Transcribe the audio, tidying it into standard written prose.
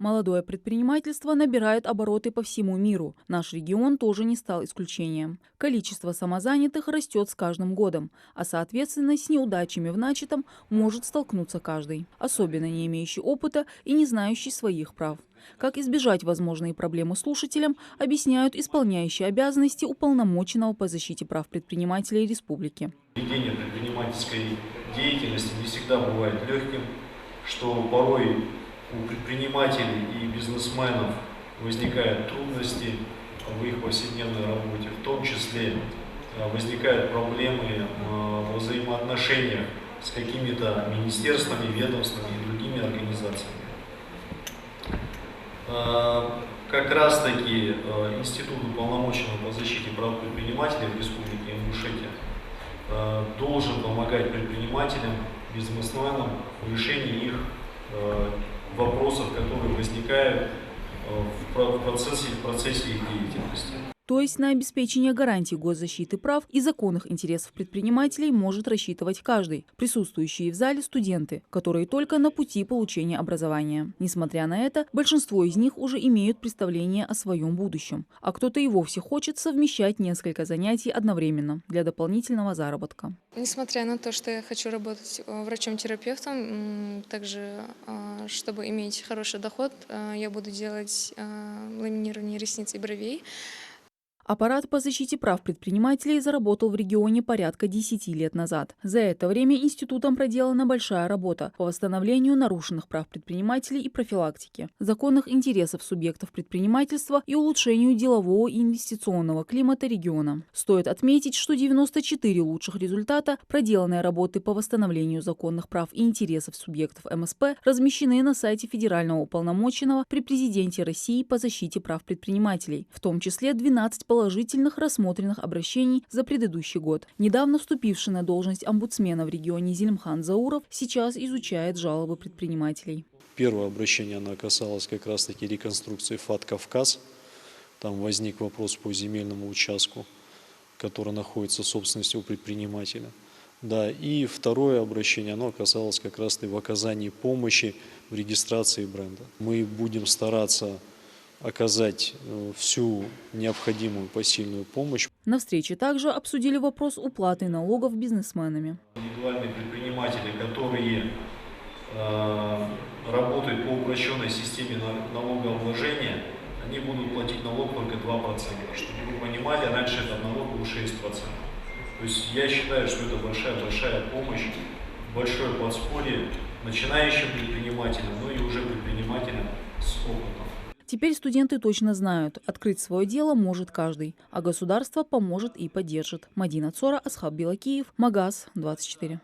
Молодое предпринимательство набирает обороты по всему миру. Наш регион тоже не стал исключением. Количество самозанятых растет с каждым годом, а соответственно с неудачами в начатом может столкнуться каждый, особенно не имеющий опыта и не знающий своих прав. Как избежать возможные проблемы слушателям, объясняют исполняющие обязанности уполномоченного по защите прав предпринимателей республики. Ведение предпринимательской деятельности не всегда бывает легким, что порой у предпринимателей и бизнесменов возникают трудности в их повседневной работе, в том числе возникают проблемы в взаимоотношениях с какими-то министерствами, ведомствами и другими организациями. Как раз таки Институт уполномоченного по защите прав предпринимателей в Республике Ингушетия должен помогать предпринимателям, бизнесменам в решении их вопросов, которые возникают в процессе их деятельности. То есть на обеспечение гарантий госзащиты прав и законных интересов предпринимателей может рассчитывать каждый, присутствующие в зале студенты, которые только на пути получения образования. Несмотря на это, большинство из них уже имеют представление о своем будущем, а кто-то и вовсе хочет совмещать несколько занятий одновременно для дополнительного заработка. Несмотря на то, что я хочу работать врачом-терапевтом, также, чтобы иметь хороший доход, я буду делать ламинирование ресниц и бровей. Аппарат по защите прав предпринимателей заработал в регионе порядка 10 лет назад. За это время институтом проделана большая работа по восстановлению нарушенных прав предпринимателей и профилактике, законных интересов субъектов предпринимательства и улучшению делового и инвестиционного климата региона. Стоит отметить, что 94 лучших результата проделанной работы по восстановлению законных прав и интересов субъектов МСП размещены на сайте Федерального уполномоченного при Президенте России по защите прав предпринимателей, в том числе 12 положительных рассмотренных обращений за предыдущий год. Недавно вступивший на должность омбудсмена в регионе Зелимхан Зауров сейчас изучает жалобы предпринимателей. Первое обращение оно касалось как раз-таки реконструкции ФАТ «Кавказ». Там возник вопрос по земельному участку, который находится в собственности у предпринимателя. Да, и второе обращение оно касалось как раз-таки в оказании помощи в регистрации бренда. Мы будем стараться оказать всю необходимую посильную помощь. На встрече также обсудили вопрос уплаты налогов бизнесменами. Индивидуальные предприниматели, которые работают по упрощенной системе налогообложения, они будут платить налог только 2%. Чтобы вы понимали, раньше этот налог был 6%. То есть я считаю, что это большая помощь, большое подспорье начинающим предпринимателям, но и уже предпринимателям с опытом. Теперь студенты точно знают, открыть свое дело может каждый, а государство поможет и поддержит. Мадина Цора, Асхаб Белакиев, Магаз, 24.